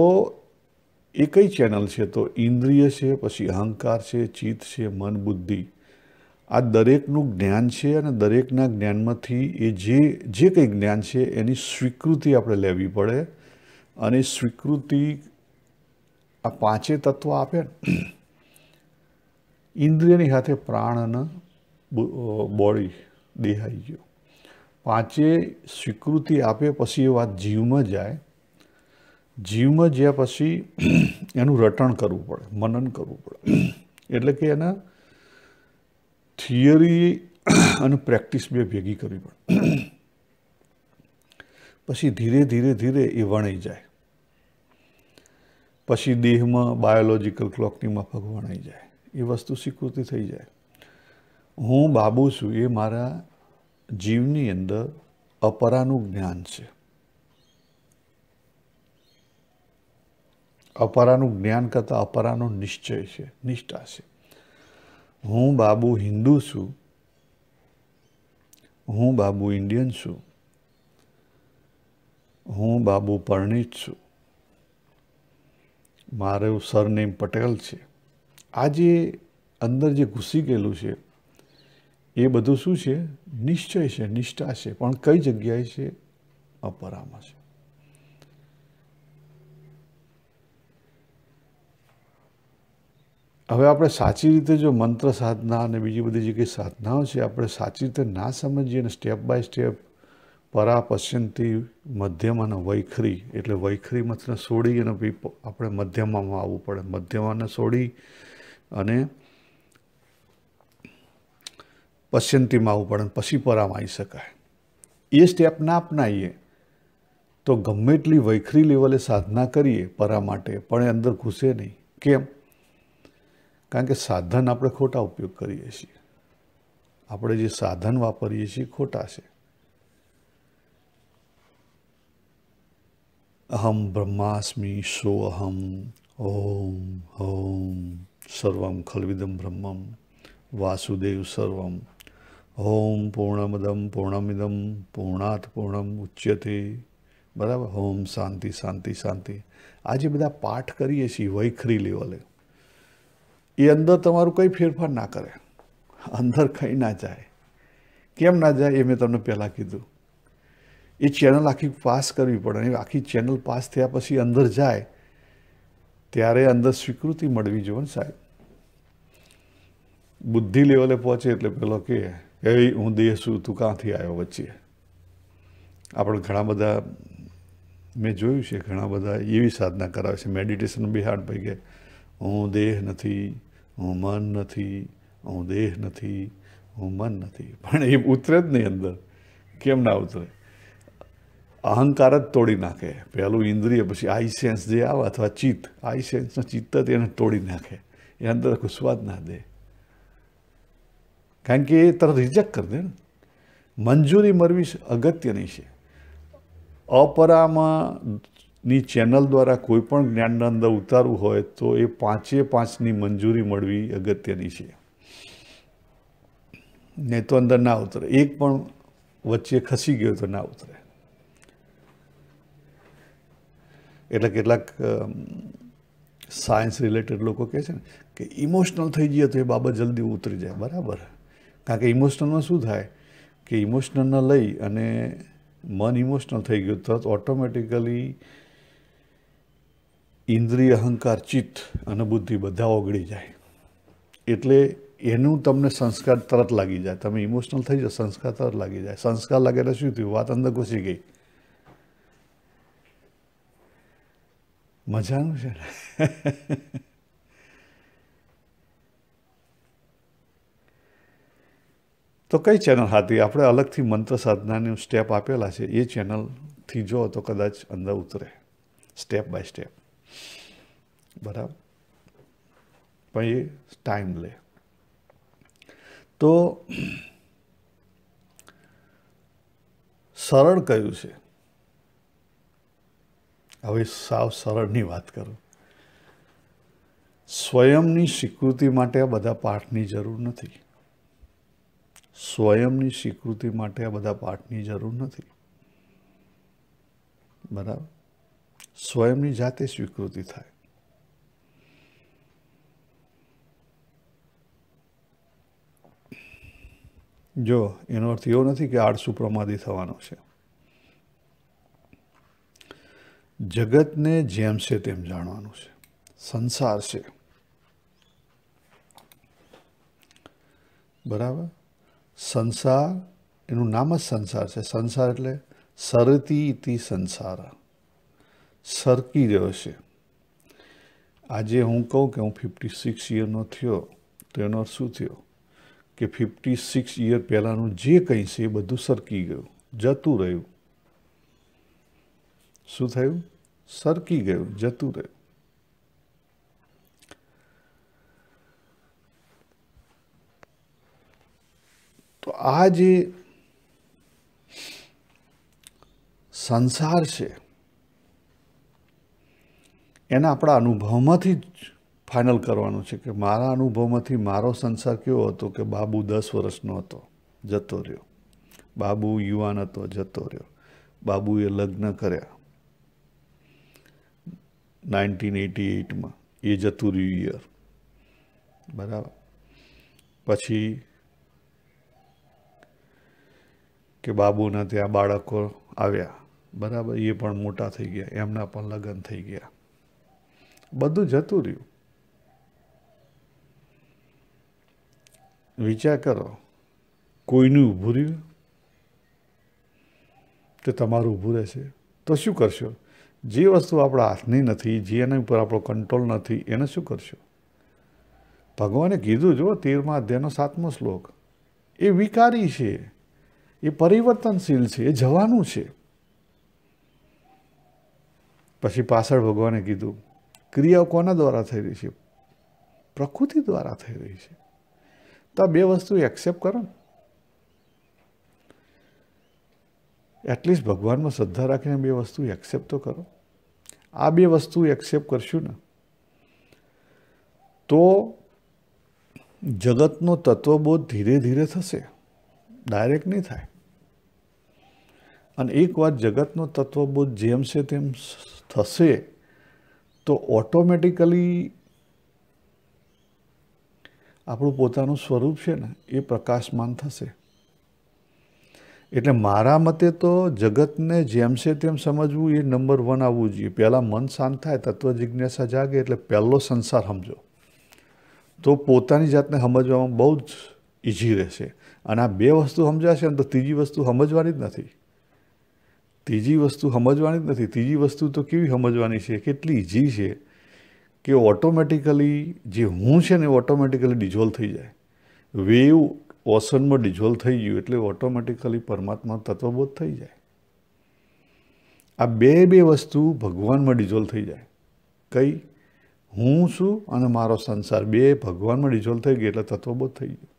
એ કઈ ચેનલ છે? તો ઇન્દ્રિય છે, પછી અહંકાર છે, ચિત્ત છે, મન, બુદ્ધિ. આ દરેકનું જ્ઞાન છે અને દરેકના જ્ઞાનમાંથી એ જે કંઈ જ્ઞાન છે એની સ્વીકૃતિ આપણે લેવી પડે. અને સ્વીકૃતિ આ 5 તત્વો આપે ને, ઇન્દ્રિયની સાથે પ્રાણ અને બોડી, દેહ આવી ગયો. 5 સ્વીકૃતિ આપે પછી એ વાત જીવમાં જાય. જીવમાં જ્યાં પછી એનું રટણ કરવું પડે, મનન કરવું પડે. એટલે કે એના થિયરી અને પ્રેક્ટિસ બે ભેગી કરવી પડે. પછી ધીરે ધીરે ધીરે એ વણાઈ જાય. પછી દેહમાં બાયોલોજિકલ ક્લોકની માફક વણાઈ જાય. એ વસ્તુ સ્વીકૃતિ થઈ જાય. હું બાબુ છું એ મારા જીવની અંદર અપરાનું જ્ઞાન છે. અપરાનું જ્ઞાન કરતાં અપરાનો નિશ્ચય છે, નિષ્ઠા છે. હું બાબુ હિન્દુ છું, હું બાબુ ઇન્ડિયન છું, હું બાબુ પરણિત છું, મારું સરનેમ પટેલ છે. આ જે અંદર જે ઘૂસી ગયેલું છે એ બધું શું છે? નિશ્ચય છે, નિષ્ઠા છે. પણ કઈ જગ્યાએ છે? અપરામાં છે. હવે આપણે સાચી રીતે જો મંત્ર સાધના અને બીજી બધી જે કંઈ સાધનાઓ છે આપણે સાચી રીતે ના સમજીએ ને સ્ટેપ બાય સ્ટેપ પરા, પશ્યંતી, મધ્યમ અને વૈખરી, એટલે વૈખરીમાં છોડી અને આપણે મધ્યમાં આવવું પડે. મધ્યમાને છોડી અને પશ્યંતીમાં આવવું પડે, પછી પરામાં આવી શકાય. એ સ્ટેપ ના અપનાવીએ તો ગમે એટલી વૈખરી લેવલે સાધના કરીએ પરા માટે, પણ એ અંદર ઘૂસે નહીં. કેમ? કારણ કે સાધન આપણે ખોટા ઉપયોગ કરીએ છીએ. આપણે જે સાધન વાપરીએ છીએ ખોટા છે. અહમ બ્રહ્માસ્મિ સો અહમ ઓમ ઓમ સર્વમ ખલ્વિદમ બ્રહ્મમ વાસુદેવ સર્વમ ઓમ પૂર્ણમદમ પૂર્ણમિદમ પૂર્ણાત પૂર્ણમ ઉચ્યતે. બરાબર? ઓમ શાંતિ શાંતિ શાંતિ. આ જે બધા પાઠ કરીએ છીએ વૈખરી લેવલે, એ અંદર તમારું કંઈ ફેરફાર ના કરે, અંદર કંઈ ના જાય. કેમ ના જાય એ મેં તમને પહેલાં કીધું. એ ચેનલ આખી પાસ કરવી પડે. એ આખી ચેનલ પાસ થયા પછી અંદર જાય ત્યારે અંદર સ્વીકૃતિ મળવી જોઈએ ને સાહેબ. બુદ્ધિ લેવલે પહોંચે એટલે પેલો કે હું દેહ છું, તું ક્યાંથી આવ્યો વચ્ચે. આપણે ઘણા બધા મેં જોયું છે, ઘણા બધા એવી સાધના કરાવે છે, મેડિટેશન બિહાડ ભાઈ કે હું દેહ નથી, હું મન નથી, હું દેહ નથી, હું મન નથી. પણ એ ઉતરે જ નહીં અંદર. કેમ ના ઉતરે? અહંકાર જ તોડી નાખે. પહેલું ઇન્દ્રિય, પછી આઈ સેન્સ જે આવે અથવા ચિત્ત, આઈ સેન્સનો ચિત્ત જ એને તોડી નાખે. એ અંદર ઘૂસવા જ ના દે. કારણ કે એ તરત રિજેક્ટ કરી દે ને. મંજૂરી મળવી અગત્યની છે. અપરામાં ની ચેનલ દ્વારા કોઈ પણ જ્ઞાનના અંદર ઉતારવું હોય તો એ 5ની મંજૂરી મળવી અગત્યની છે. નહીં તો અંદર ના ઉતરે. એક પણ વચ્ચે ખસી ગયો તો ના ઉતરે. એટલે કેટલાક સાયન્સ રિલેટેડ લોકો કહે છે ને કે ઇમોશનલ થઈ જઈએ તો એ બાબત જલ્દી ઉતરી જાય. બરાબર? કારણ કે ઇમોશનલમાં શું થાય કે ઇમોશનલને લઈ અને મન ઇમોશનલ થઈ ગયું તો ઓટોમેટિકલી ઇન્દ્રિય, અહંકાર, ચિત્ત અને બુદ્ધિ બધા ઓગળી જાય. એટલે એનું તમને સંસ્કાર તરત લાગી જાય. તમે ઇમોશનલ થઈ જાઓ, સંસ્કાર તરત લાગી જાય. સંસ્કાર લાગે એટલે શું થયું? વાત અંદર ઘૂસી ગઈ. મજાનું છે ને? તો કઈ ચેનલ હતી? આપણે અલગથી મંત્ર સાધનાનું સ્ટેપ આપેલા છે, એ ચેનલથી જો તો કદાચ અંદર ઉતરે, સ્ટેપ બાય સ્ટેપ. બરાબર? પણ એ ટાઈમ લે. તો સરળ કયું છે? હવે સાવ સરળની વાત કરું. સ્વયંની સ્વીકૃતિ માટે આ બધા પાઠની જરૂર નથી. સ્વયંની સ્વીકૃતિ માટે આ બધા પાઠની જરૂર નથી. બરાબર? સ્વયંની જાતે સ્વીકૃતિ થાય. જો એનો અર્થ એવો નથી કે આળસુ પ્રમાદી થવાનો છે. જગતને જેમ છે તેમ જાણવાનું છે. સંસાર છે. બરાબર? સંસાર, એનું નામ જ સંસાર છે. સંસાર એટલે સરતી ઇતિ સંસાર, સરકી રહ્યો છે. આજે હું કહું કે હું 56 યરનો થયો, તો એનો અર્થ શું થયો? કે 56 યર પહેલાંનું જે કંઈ છે એ બધું સરકી ગયું, જતું રહ્યું. શું થયું? સરકી ગયું, જતું રહ્યું. તો આ જે સંસાર છે એને આપણા અનુભવમાંથી જ ફાઇનલ કરવાનું છે કે મારા અનુભવમાંથી મારો સંસાર કેવો હતો કે બાબુ 10 વર્ષનો હતો, જતો રહ્યો. બાબુ યુવાન હતો, જતો રહ્યો. બાબુએ લગ્ન કર્યા 1988માં, એ જતું રહ્યું યર. બરાબર? પછી કે બાબુના ત્યાં બાળકો આવ્યા. બરાબર? એ પણ મોટા થઈ ગયા, એમના પણ લગ્ન થઈ ગયા. બધું જતું રહ્યું. વિચાર કરો, કોઈનું ઊભું રહ્યું તો તમારું ઊભું રહેશે તો શું કરશો? જે વસ્તુ આપણા હાથની નથી, જેના ઉપર આપણો કંટ્રોલ નથી, એને શું કરશો? ભગવાને કીધું, જો 13મા અધ્યાયનો 7મો શ્લોક, એ વિકારી છે, એ પરિવર્તનશીલ છે, એ જવાનું છે. પછી પાછળ ભગવાને કીધું, ક્રિયાઓ કોના દ્વારા થઈ રહી છે? પ્રકૃતિ દ્વારા થઈ રહી છે. તો આ બે વસ્તુ એક્સેપ્ટ કરો ને. એટલીસ્ટ ભગવાનમાં શ્રદ્ધા રાખીને બે વસ્તુ એક્સેપ્ટ તો કરો. આ બે વસ્તુ એક્સેપ્ટ કરશું ને તો જગતનો તત્વબોધ ધીરે ધીરે થશે, ડાયરેક્ટ નહીં થાય. અને એકવાર જગતનો તત્વબોધ જેમ છે તેમ થશે તો ઓટોમેટિકલી આપણું પોતાનું સ્વરૂપ છે ને એ પ્રકાશમાન થશે. એટલે મારા મતે તો જગતને જેમ છે તેમ સમજવું એ નંબર 1 આવવું જોઈએ. પહેલાં મન શાંત થાય, તત્વ જિજ્ઞાસા જાગે, એટલે પહેલો સંસાર સમજો તો પોતાની જાતને સમજવામાં બહુ જ ઇઝી રહેશે. અને આ બે વસ્તુ સમજાશે ને તો ત્રીજી વસ્તુ સમજવાની જ નથી. ત્રીજી વસ્તુ સમજવાની જ નથી. ત્રીજી વસ્તુ તો કેવી સમજવાની છે? કેટલી ઇઝી છે કે ઓટોમેટિકલી જે હું છે ને એ ઓટોમેટિકલી ડિઝોલ્વ થઈ જાય. વેવ ઓશનમાં ડિઝોલ્વ થઈ ગયું એટલે ઓટોમેટિકલી પરમાત્મા તત્વબોધ થઈ જાય. આ બે વસ્તુ ભગવાનમાં ડિઝોલ્વ થઈ જાય. કઈ? હું છું અને મારો સંસાર બે ભગવાનમાં ડિઝોલ્વ થઈ ગઈ એટલે તત્વબોધ થઈ ગયો.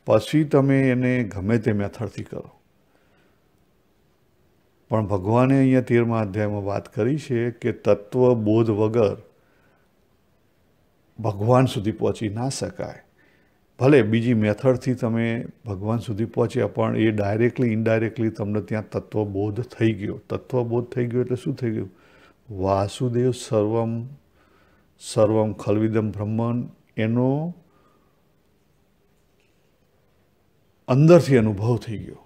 પછી તમે એને ગમે તે મેથડથી કરો. પણ ભગવાને અહીંયા 13મા અધ્યાયમાં વાત કરી છે કે તત્વબોધ વગર ભગવાન સુધી પહોંચી ના શકાય. ભલે બીજી મેથડથી તમે ભગવાન સુધી પહોંચ્યા પણ એ ડાયરેક્ટલી ઇનડાયરેક્ટલી તમને ત્યાં તત્વબોધ થઈ ગયો. તત્વબોધ થઈ ગયો એટલે શું થઈ ગયું? વાસુદેવ સર્વમ ખલ્વિદમ બ્રહ્મન એનો અંદરથી અનુભવ થઈ ગયો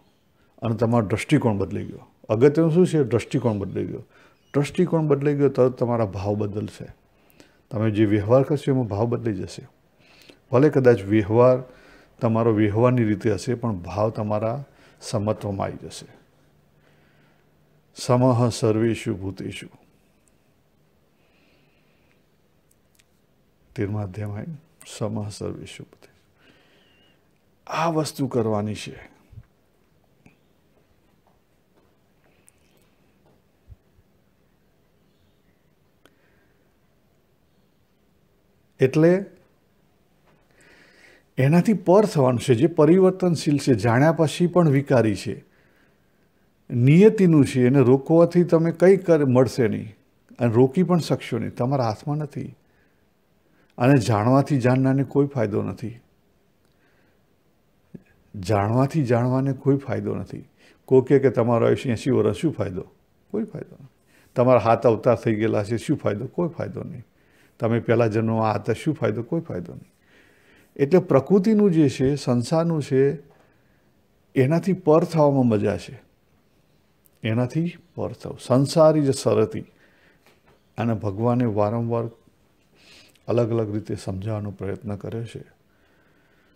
અને તમારો દૃષ્ટિકોણ બદલાઈ ગયો. અગત્યનું શું છે? દૃષ્ટિકોણ બદલાઈ ગયો. દૃષ્ટિકોણ બદલાઈ ગયો તરત તમારા ભાવ બદલશે. તમે જે વ્યવહાર કરશો એમાં ભાવ બદલાઈ જશે. ભલે કદાચ વ્યવહાર તમારો વ્યવહારની રીતે હશે પણ ભાવ તમારા સમત્વમાં આવી જશે. સમઃ સર્વેષુ ભૂતેષુ 13મા અધ્યાયમાં સમઃ સર્વેષુ ભૂતેષુ. આ વસ્તુ કરવાની છે. એટલે એનાથી પર થવાનું છે, જે પરિવર્તનશીલ છે, જાણ્યા પછી પણ વિકારી છે, નિયતિનું છે. એને રોકવાથી તમે કંઈ મળશે નહીં અને રોકી પણ શકશો નહીં. તમારા હાથમાં નથી. અને જાણવાથી જાણનારને કોઈ ફાયદો નથી. જાણવાથી જાણવાને કોઈ ફાયદો નથી. કોઈ કહે કે તમારો આયુષ્ય 80 વર્ષ, શું ફાયદો? કોઈ ફાયદો નથી. તમારા હાથ અવતાર થઈ ગયેલા છે, શું ફાયદો? કોઈ ફાયદો નહીં. તમે પહેલા જન્મમાં આ હતા, શું ફાયદો? કોઈ ફાયદો નહીં. એટલે પ્રકૃતિનું જે છે, સંસારનું છે, એનાથી પર થવામાં મજા છે. એનાથી પર થવું. સંસારી જ સરતી. અને ભગવાને વારંવાર અલગ અલગ રીતે સમજાવવાનો પ્રયત્ન કર્યો છે.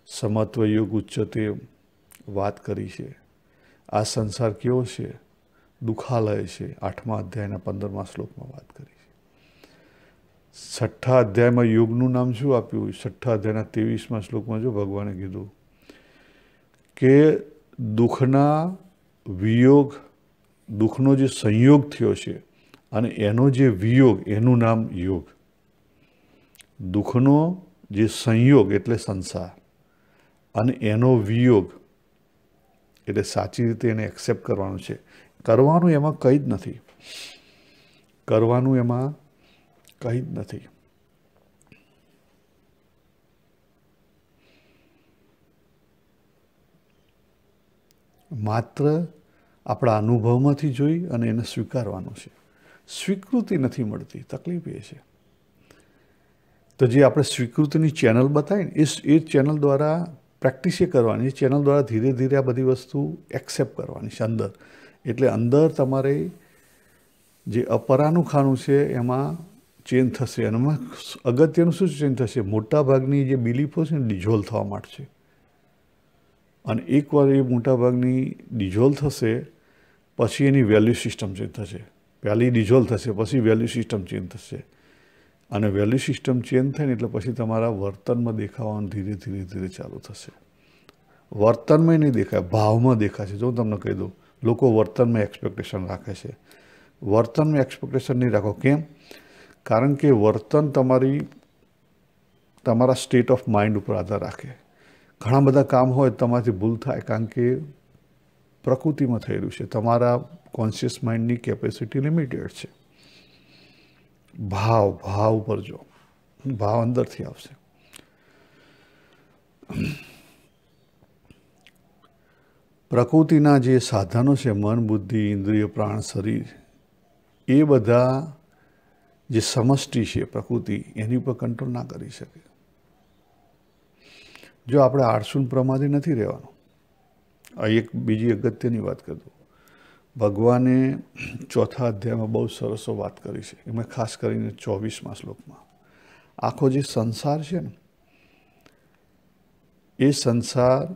સમત્વ યુગ ઉચ્ચતે વાત કરી છે. આ સંસાર કેવો છે? દુઃખાલય છે. 8મા અધ્યાયના 15મા શ્લોકમાં વાત કરી છે. 6ઠ્ઠા અધ્યાયમાં યોગનું નામ શું આપ્યું? 6ઠ્ઠા અધ્યાયના 23મા શ્લોકમાં જો ભગવાને કીધું કે દુઃખના વિયોગ, દુઃખનો જે સંયોગ થયો છે અને એનો જે વિયોગ, એનું નામ યોગ. દુઃખનો જે સંયોગ એટલે સંસાર અને એનો વિયોગ એટલે સાચી રીતે એને એક્સેપ્ટ કરવાનું છે. કરવાનું એમાં કંઈ જ નથી. કરવાનું એમાં કંઈ જ નથી. માત્ર આપણા અનુભવમાંથી જોઈ અને એને સ્વીકારવાનું છે. સ્વીકૃતિ નથી મળતી. તકલીફ એ છે. તો જે આપણે સ્વીકૃતિની ચેનલ બતાવી ને, એ ચેનલ દ્વારા પ્રેક્ટિસ એ કરવાની. એ ચેનલ દ્વારા ધીરે ધીરે આ બધી વસ્તુ એક્સેપ્ટ કરવાની છે અંદર. એટલે અંદર તમારે જે અપરાનું ખાનું છે એમાં ચેન્જ થશે. અને એમાં અગત્યનું શું ચેન્જ થશે? મોટાભાગની જે બિલીફો છે ને ડિઝોલ્વ થવા માંડશે. અને એકવાર એ મોટાભાગની ડિઝોલ્વ થશે પછી એની વેલ્યુ સિસ્ટમ ચેન્જ થશે. પહેલી ડિઝોલ્વ થશે, પછી વેલ્યુ સિસ્ટમ ચેન્જ થશે. અને વેલ્યુ સિસ્ટમ ચેન્જ થાય ને એટલે પછી તમારા વર્તનમાં દેખાવાનું ધીરે ધીરે ધીરે ચાલુ થશે. વર્તનમાં નહીં દેખાય, ભાવમાં દેખાશે. જો તમને કહી દઉં, લોકો વર્તનમાં એક્સપેક્ટેશન રાખે છે. વર્તનમાં એક્સપેક્ટેશન નહીં રાખો. કેમ? કારણ કે વર્તન તમારા સ્ટેટ ઓફ માઇન્ડ ઉપર આધાર રાખે. ઘણા બધા કામ હોય તમારાથી ભૂલ થાય, કારણ કે પ્રકૃતિમાં થઈ રહ્યું છે. તમારા કોન્શિયસ માઇન્ડની કેપેસિટી લિમિટેડ છે. ભાવ ઉપર જો, ભાવ અંદરથી આવશે. પ્રકૃતિના જે સાધનો છે, મન, બુદ્ધિ, ઇન્દ્રિય, પ્રાણ, શરીર, એ બધા જે સમષ્ટિ છે પ્રકૃતિ, એની પર કંટ્રોલ ના કરી શકે. જો આપણે આળસુન પ્રમાદી નથી રહેવાનું. આ એક બીજી અગત્યની વાત કરી દઉં. ભગવાને 4થા અધ્યાયમાં બહુ સરસ વાત કરી છે. એમાં ખાસ કરીને 24મા શ્લોકમાં આખો જે સંસાર છે ને, એ સંસાર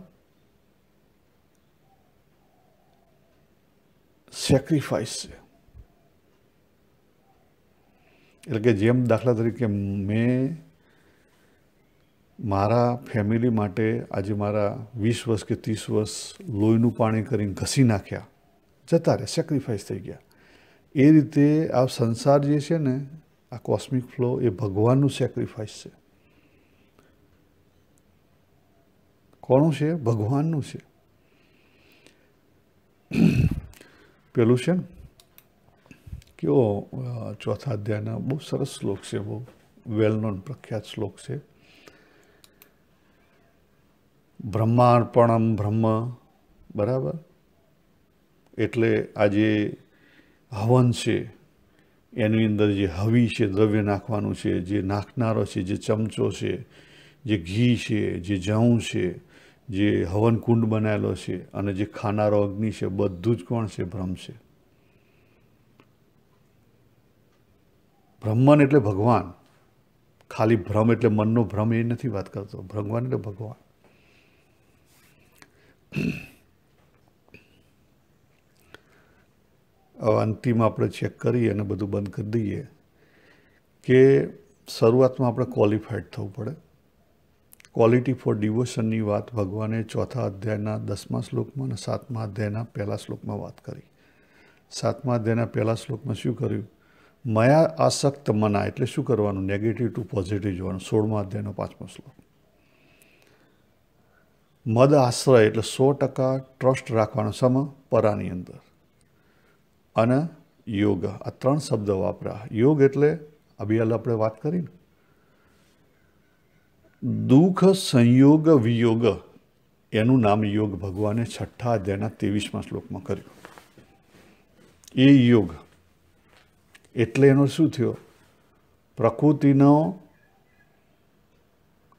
સેક્રિફાઈસ છે. એટલે કે જેમ દાખલા તરીકે મેં મારા ફેમિલી માટે આજે મારા 20 વર્ષ કે 30 વર્ષ લોહીનું પાણી કરીને ઘસી નાખ્યા, જતા રહે, સેક્રિફાઈસ થઈ ગયા. એ રીતે આ સંસાર જે છે ને, આ કોસ્મિક ફ્લો, એ ભગવાનનું સેક્રિફાઈસ છે. કોનું છે? ભગવાનનું છે. પેલું છે ને કેવો 4થા અધ્યાયના બહુ સરસ શ્લોક છે, બહુ વેલ નોન પ્રખ્યાત શ્લોક છે. બ્રહ્માર્પણમ બ્રહ્મ, બરાબર? એટલે આ જે હવન છે એની અંદર જે હવી છે, દ્રવ્ય નાખવાનું છે, જે નાખનારો છે, જે ચમચો છે, જે ઘી છે, જે જવું છે, જે હવન કુંડ બનાવેલો છે, અને જે ખાનારો અગ્નિ છે, બધું જ કોણ છે? બ્રહ્મ છે. બ્રહ્મન એટલે ભગવાન. ખાલી ભ્રમ એટલે મનનો ભ્રમ એ નથી વાત કરતો. ભગવાન એટલે ભગવાન. હવે અંતિમ આપણે ચેક કરીએ અને બધું બંધ કરી દઈએ કે શરૂઆતમાં આપણે ક્વોલિફાઈડ થવું પડે. ક્વોલિટી ફોર ડિવોશનની વાત ભગવાને 4થા અધ્યાયના 10મા શ્લોકમાં અને 7મા અધ્યાયના 1લા શ્લોકમાં વાત કરી. 7મા અધ્યાયના 1લા શ્લોકમાં શું કર્યું? મયા આસક્ત મના એટલે શું કરવાનું? નેગેટિવ ટુ પોઝિટિવ જોવાનું. 16મા અધ્યાયનો 5મો શ્લોક. મદ આશ્રય એટલે 100% ટ્રસ્ટ રાખવાનો સમ પરાની અંદર. અને યોગ, આ 3 શબ્દ વાપરા. યોગ એટલે અભિયાલ આપણે વાત કરી ને, દુઃખ સંયોગ વિયોગ, એનું નામ યોગ ભગવાને 6થા અધ્યાયના 23મા શ્લોકમાં કર્યું. એ યોગ એટલે એનો શું થયો? પ્રકૃતિનો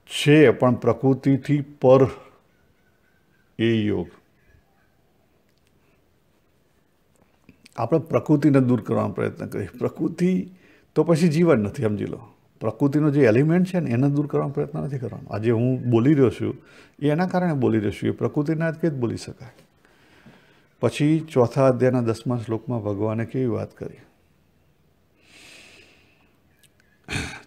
છે પણ પ્રકૃતિથી પર એ યોગ. આપણે પ્રકૃતિને દૂર કરવાનો પ્રયત્ન કરીએ. પ્રકૃતિ તો પછી જીવન નથી, સમજી લો. પ્રકૃતિનો જે એલિમેન્ટ છે ને એને દૂર કરવાનો પ્રયત્ન નથી કરવાનો. આજે હું બોલી રહ્યો છું એ એના કારણે બોલી રહ્યો છું, એ પ્રકૃતિના જ કંઈ જ બોલી શકાય. પછી 4થા અધ્યાયના 10મા શ્લોકમાં ભગવાને કેવી વાત કરી?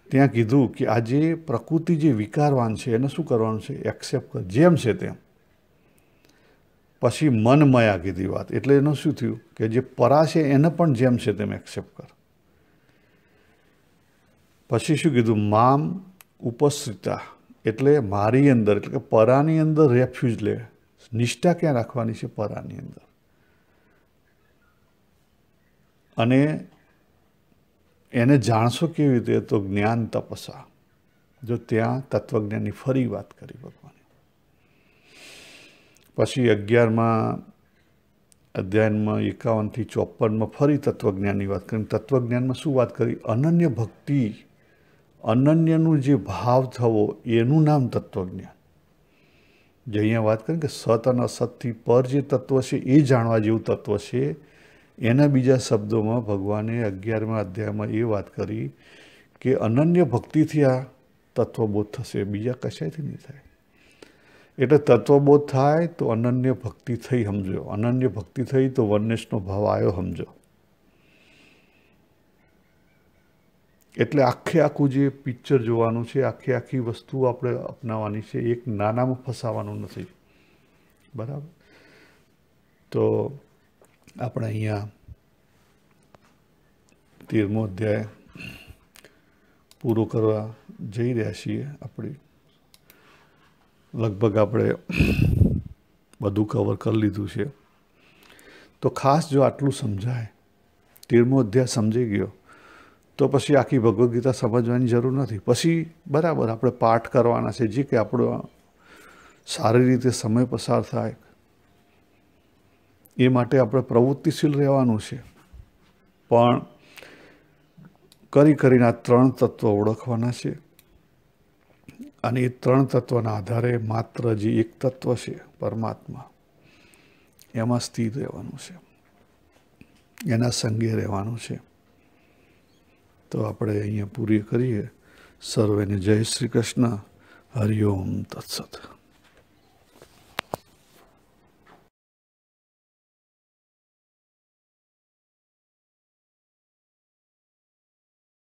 ત્યાં કીધું કે આ જે પ્રકૃતિ જે વિકારવાન છે એને શું કરવાનું છે? એક્સેપ્ટ કર, જેમ છે તેમ. પછી મનમયા કીધી વાત, એટલે એનું શું થયું કે જે પરા છે એને પણ જેમ છે તેમ એક્સેપ્ટ કર. પછી શું કીધું? મામ ઉપસ્થિતા એટલે મારી અંદર, એટલે કે પરાની અંદર રેફ્યુઝ લે. નિષ્ઠા ક્યાં રાખવાની છે? પરાની અંદર. અને એને જાણશો કેવી રીતે? તો જ્ઞાન તપસા. જો ત્યાં તત્વજ્ઞાનની ફરી વાત કરી ભગવાને. પછી 11મા અધ્યાયમાં 51થી 54માં ફરી તત્વજ્ઞાનની વાત કરી. તત્વજ્ઞાનમાં શું વાત કરી? અનન્ય ભક્તિ, અનન્યનું જે ભાવ થવો એનું નામ તત્વજ્ઞાન. જે અહીંયા વાત કરી કે સત અને અસતથી પર જે તત્વ છે એ જાણવા જેવું તત્વ છે. એના બીજા શબ્દોમાં ભગવાને 11મા અધ્યાયમાં એ વાત કરી કે અનન્ય ભક્તિથી આ તત્વબોધ થશે, બીજા કશાયથી નહીં થાય. એટલે તત્વબોધ થાય તો અનન્ય ભક્તિ થઈ, સમજો. અનન્ય ભક્તિ થઈ તો વનનેસનો ભાવ આવ્યો, સમજો. એટલે આખું જે પિક્ચર જોવાનું છે, આખી વસ્તુ આપણે અપનાવવાની છે. એક નાનામાં ફસાવાનું નથી, બરાબર? તો આપણે અહીંયા 13મો અધ્યાય પૂરો કરવા જઈ રહ્યા છીએ. લગભગ આપણે બધું કવર કરી લીધું છે. તો ખાસ જો આટલું સમજાય, 13મો અધ્યાય સમજી ગયો, તો પછી આખી ભગવદ્ ગીતા સમજવાની જરૂર નથી. પછી બરાબર આપણે પાઠ કરવાના છે, જે કે આપણો સારી રીતે સમય પસાર થાય એ માટે આપણે પ્રવૃત્તિશીલ રહેવાનું છે. પણ કરીને આ 3 તત્વ ઓળખવાના છે. અને એ 3 તત્વના આધારે માત્ર જે એક તત્વ છે પરમાત્મા, એમાં સ્થિર રહેવાનું છે, એના સંગે રહેવાનું છે. તો આપણે અહીંયા પૂરી કરીએ. સર્વેને જય શ્રી કૃષ્ણ. હરિઓમ તત્સત.